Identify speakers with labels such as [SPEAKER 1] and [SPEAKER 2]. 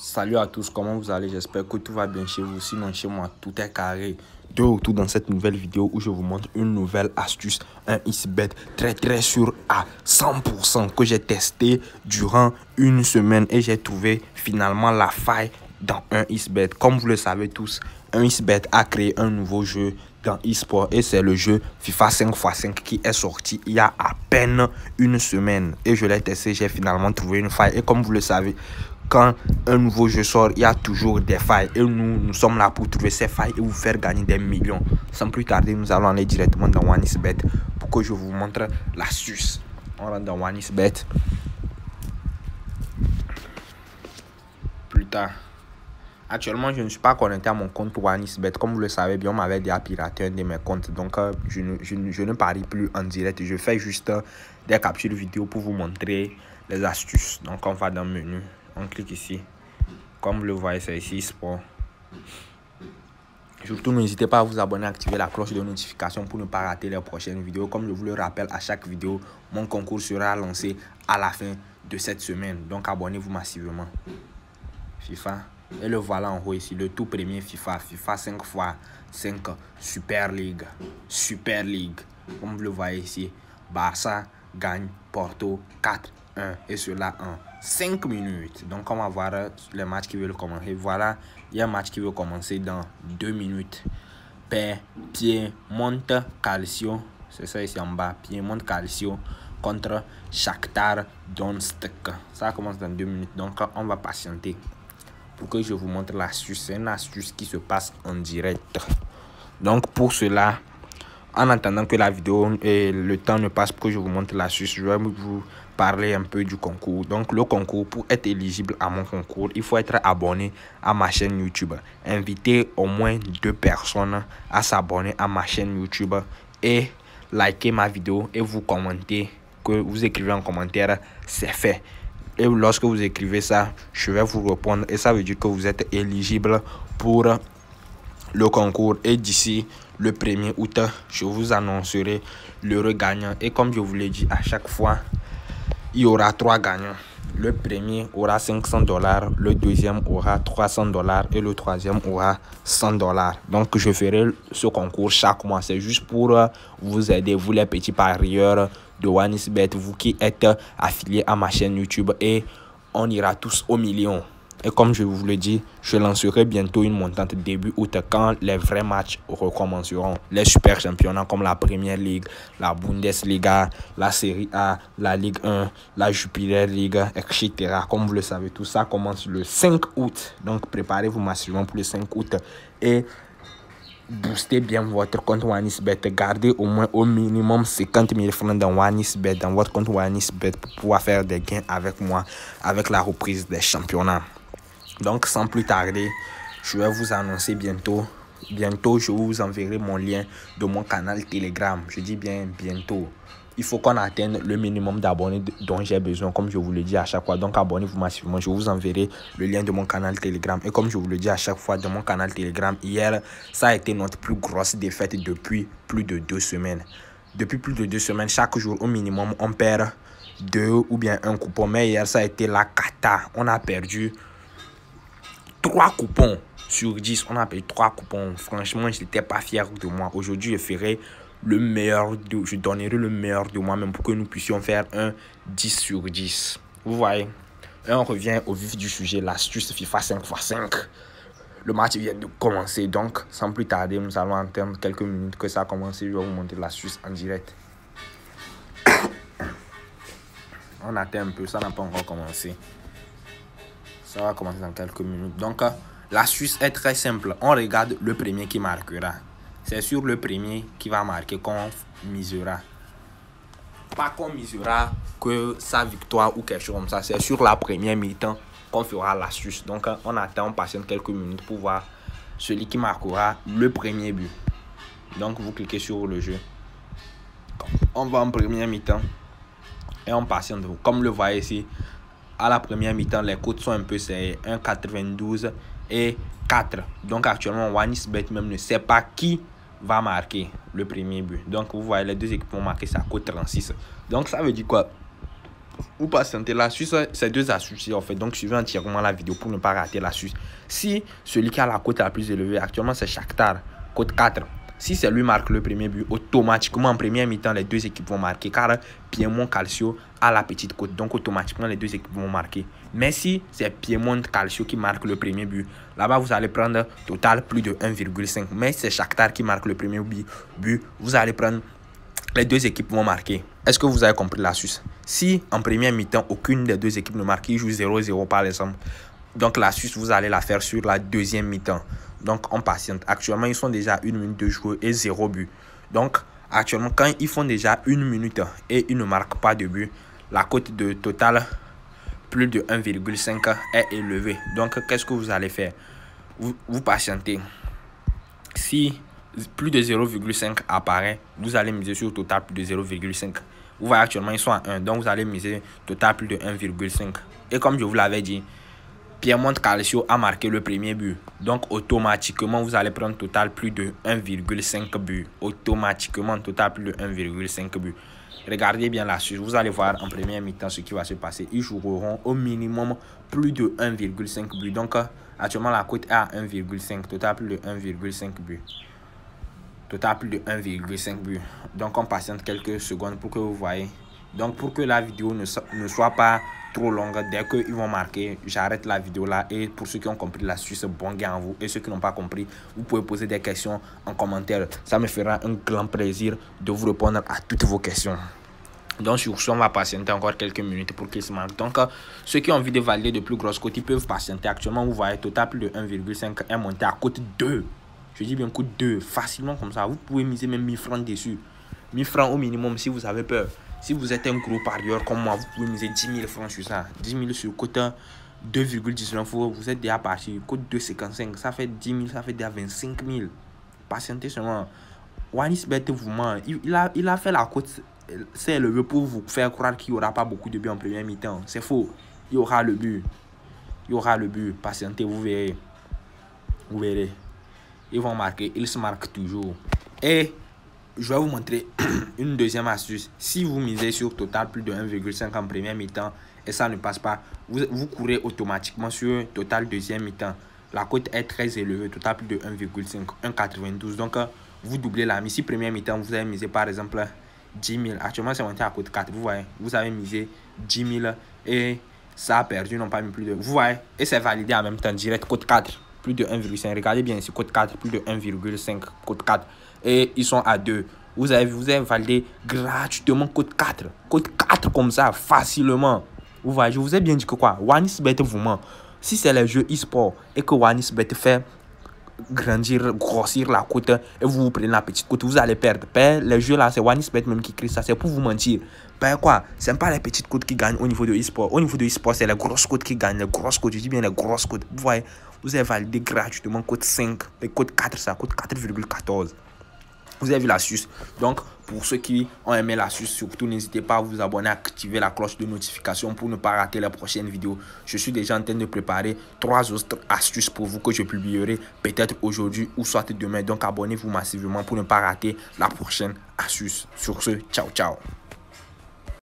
[SPEAKER 1] Salut à tous, comment vous allez? J'espère que tout va bien chez vous. Sinon, chez moi, tout est carré. De retour dans cette nouvelle vidéo où je vous montre une nouvelle astuce, un XBet très sûr à 100% que j'ai testé durant une semaine et j'ai trouvé finalement la faille dans un XBet. Comme vous le savez tous, un XBet a créé un nouveau jeu dans eSport et c'est le jeu FIFA 5x5 qui est sorti il y a à peine une semaine et je l'ai testé, j'ai finalement trouvé une faille. Et comme vous le savez, quand un nouveau jeu sort, il y a toujours des failles et nous sommes là pour trouver ces failles et vous faire gagner des millions. Sans plus tarder, nous allons aller directement dans OneXBet pour que je vous montre l'astuce. On rentre dans OneXBet. Plus tard. Actuellement, je ne suis pas connecté à mon compte OneXBet. Comme vous le savez bien, on m'avait déjà piraté un de mes comptes. Donc, je ne parie plus en direct. Je fais juste des captures vidéo pour vous montrer les astuces. Donc, on va dans le menu. On clique ici. Comme vous le voyez, c'est ici Sport. Surtout, n'hésitez pas à vous abonner, à activer la cloche de notification pour ne pas rater les prochaines vidéos. Comme je vous le rappelle à chaque vidéo, mon concours sera lancé à la fin de cette semaine. Donc, abonnez-vous massivement. FIFA. Et le voilà en haut ici, le tout premier FIFA 5x5 Super League. Comme vous le voyez ici, Barça gagne Porto 4-1 et cela en 5 minutes. Donc on va voir les matchs qui veulent commencer. Voilà, il y a un match qui veut commencer dans 2 minutes. Piemonte Calcio, c'est ça ici en bas, Piemonte Calcio contre Shakhtar Donetsk. Ça commence dans 2 minutes, donc on va patienter pour que je vous montre l'astuce. C'est une astuce qui se passe en direct. Donc pour cela, en attendant que la vidéo et le temps ne passe pour que je vous montre l'astuce, je vais vous parler un peu du concours. Donc le concours, pour être éligible à mon concours, il faut être abonné à ma chaîne YouTube. Invitez au moins 2 personnes à s'abonner à ma chaîne YouTube et liker ma vidéo et vous commentez, que vous écrivez en commentaire, c'est fait. Et lorsque vous écrivez ça, je vais vous répondre. Et ça veut dire que vous êtes éligible pour le concours. Et d'ici le 1er août, je vous annoncerai le gagnant. Et comme je vous l'ai dit, à chaque fois, il y aura 3 gagnants. Le premier aura $500, le deuxième aura $300 et le troisième aura $100. Donc, je ferai ce concours chaque mois. C'est juste pour vous aider, vous les petits parieurs de OneXBet, vous qui êtes affiliés à ma chaîne YouTube, et on ira tous au million. Et comme je vous le dis, je lancerai bientôt une montante début août quand les vrais matchs recommenceront. Les super championnats comme la Premier League, la Bundesliga, la Serie A, la Ligue 1, la Jupiler League, etc. Comme vous le savez, tout ça commence le 5 août. Donc préparez-vous massivement pour le 5 août et boostez bien votre compte OneXBet. Gardez au moins au minimum 50 000 francs dans OneXBet, dans votre compte OneXBet, pour pouvoir faire des gains avec moi, avec la reprise des championnats. Donc sans plus tarder, je vais vous annoncer bientôt, je vous enverrai mon lien de mon canal Telegram. Je dis bien bientôt. Il faut qu'on atteigne le minimum d'abonnés dont j'ai besoin, comme je vous le dis à chaque fois. Donc abonnez-vous massivement. Je vous enverrai le lien de mon canal Telegram. Et comme je vous le dis à chaque fois, de mon canal Telegram, hier, ça a été notre plus grosse défaite depuis plus de 2 semaines. Depuis plus de 2 semaines, chaque jour au minimum, on perd 2 ou bien 1 coupon. Mais hier, ça a été la cata. On a perdu 3 coupons sur 10. On a payé 3 coupons. Franchement, je n'étais pas fier de moi. Aujourd'hui, je ferai le meilleur je donnerai le meilleur de moi-même pour que nous puissions faire un 10 sur 10. Vous voyez? Et on revient au vif du sujet, l'astuce FIFA 5x5. Le match vient de commencer, donc sans plus tarder, nous allons attendre quelques minutes que ça a commencé. Je vais vous montrer l'astuce en direct. On attend un peu, ça n'a pas encore commencé. Ça va commencer dans quelques minutes. Donc, l'astuce est très simple. On regarde le premier qui marquera. C'est sur le premier qui va marquer qu'on misera. Pas qu'on misera que sa victoire ou quelque chose comme ça. C'est sur la première mi-temps qu'on fera l'astuce. Donc, on attend, on patiente quelques minutes pour voir celui qui marquera le premier but. Donc, vous cliquez sur le jeu. On va en première mi-temps et on patiente. Comme le voyez ici, à la première mi-temps, les cotes sont un peu, c'est 1,92 et 4. Donc actuellement, OneXBet même ne sait pas qui va marquer le premier but. Donc vous voyez, les deux équipes vont marquer sa cote 36. Donc ça veut dire quoi? vous patientez. L'astuce, c'est 2 astuces en fait. Donc, suivez entièrement la vidéo pour ne pas rater l'astuce. Si celui qui a la cote la plus élevée, actuellement, c'est Shakhtar, cote 4. Si c'est lui marque le premier but, automatiquement en première mi-temps, les 2 équipes vont marquer car Piémont Calcio a la petite cote. Donc automatiquement, les 2 équipes vont marquer. Mais si c'est Piémont Calcio qui marque le premier but, là-bas, vous allez prendre total plus de 1,5. Mais si c'est Shakhtar qui marque le premier but, vous allez prendre... Les 2 équipes vont marquer. Est-ce que vous avez compris l'astuce? Si en première mi-temps, aucune des 2 équipes ne marque, ils jouent 0-0 par exemple. Donc l'astuce, vous allez la faire sur la deuxième mi-temps. Donc on patiente. Actuellement, ils sont déjà 1 minute de jouer et 0 but. Donc actuellement, quand ils font déjà 1 minute et ils ne marquent pas de but, la cote de total plus de 1,5 est élevée. Donc qu'est-ce que vous allez faire? Vous patientez. Si plus de 0,5 apparaît, vous allez miser sur total plus de 0,5. Vous voyez actuellement, ils sont à 1. Donc vous allez miser total plus de 1,5. Et comme je vous l'avais dit, Piémont Calcio a marqué le premier but. Donc, automatiquement, vous allez prendre total plus de 1,5 but. Automatiquement, total plus de 1,5 but. Regardez bien la suite. Vous allez voir en première mi-temps ce qui va se passer. Ils joueront au minimum plus de 1,5 but. Donc, actuellement, la cote est à 1,5. Total plus de 1,5 but. Total plus de 1,5 but. Donc, on patiente quelques secondes pour que vous voyez. Donc, pour que la vidéo ne soit pas trop longue, dès qu'ils vont marquer, j'arrête la vidéo là. Et pour ceux qui ont compris l'astuce, bon gain à vous. Et ceux qui n'ont pas compris, vous pouvez poser des questions en commentaire. Ça me fera un grand plaisir de vous répondre à toutes vos questions. Donc sur ce, on va patienter encore quelques minutes pour qu'ils se marquent. Donc ceux qui ont envie de valider de plus grosses cotes, ils peuvent patienter. Actuellement, vous voyez, total plus de 1,5 est monté à cote 2. Je dis bien cote 2, facilement comme ça. Vous pouvez miser même 1000 francs dessus. 1000 francs au minimum si vous avez peur. Si vous êtes un gros parieur comme moi, vous pouvez miser 10 000 francs sur ça. 10 000 sur cote 2,19. Vous êtes déjà parti. Cote 2,55. Ça fait 10 000, ça fait déjà 25 000. Patientez seulement. OneXBet vous ment. Il a fait la cote. C'est élevé pour vous faire croire qu'il n'y aura pas beaucoup de buts en première mi-temps. C'est faux. Il y aura le but. Il y aura le but. Patientez, vous verrez. Vous verrez. Ils vont marquer. Ils se marquent toujours. Et je vais vous montrer une deuxième astuce. Si vous misez sur total plus de 1,5 en première mi-temps et ça ne passe pas, vous courez automatiquement sur total deuxième mi-temps. La cote est très élevée, total plus de 1,5, 1,92. Donc, vous doublez la mise. Si première mi-temps, vous avez misé par exemple 10 000. Actuellement, c'est monté à cote 4. Vous voyez, vous avez misé 10 000 et ça a perdu, non pas mis plus de... Vous voyez, et c'est validé en même temps, direct, cote 4, plus de 1,5. Regardez bien ici, cote 4, plus de 1,5, cote 4. Et ils sont à 2. Vous avez validé gratuitement cote 4. Cote 4 comme ça, facilement. Vous voyez, je vous ai bien dit que quoi, OneXBet vous ment. Si c'est les jeux e-sport et que OneXBet fait grandir, grossir la cote et vous prenez la petite cote, vous allez perdre. Les jeux là, c'est OneXBet même qui crée ça, c'est pour vous mentir. Quoi, c'est pas les petites cotes qui gagnent au niveau de e-sport. Au niveau de e-sport, c'est les grosses cotes qui gagnent. Les grosses cotes, je dis bien les grosses cotes. Vous voyez, vous avez validé gratuitement cote 5 et cote 4, ça coûte 4,14. Vous avez vu l'astuce. Donc, pour ceux qui ont aimé l'astuce, surtout n'hésitez pas à vous abonner, à activer la cloche de notification pour ne pas rater les prochaines vidéos. Je suis déjà en train de préparer 3 autres astuces pour vous que je publierai peut-être aujourd'hui ou soit demain. Donc, abonnez-vous massivement pour ne pas rater la prochaine astuce. Sur ce, ciao, ciao.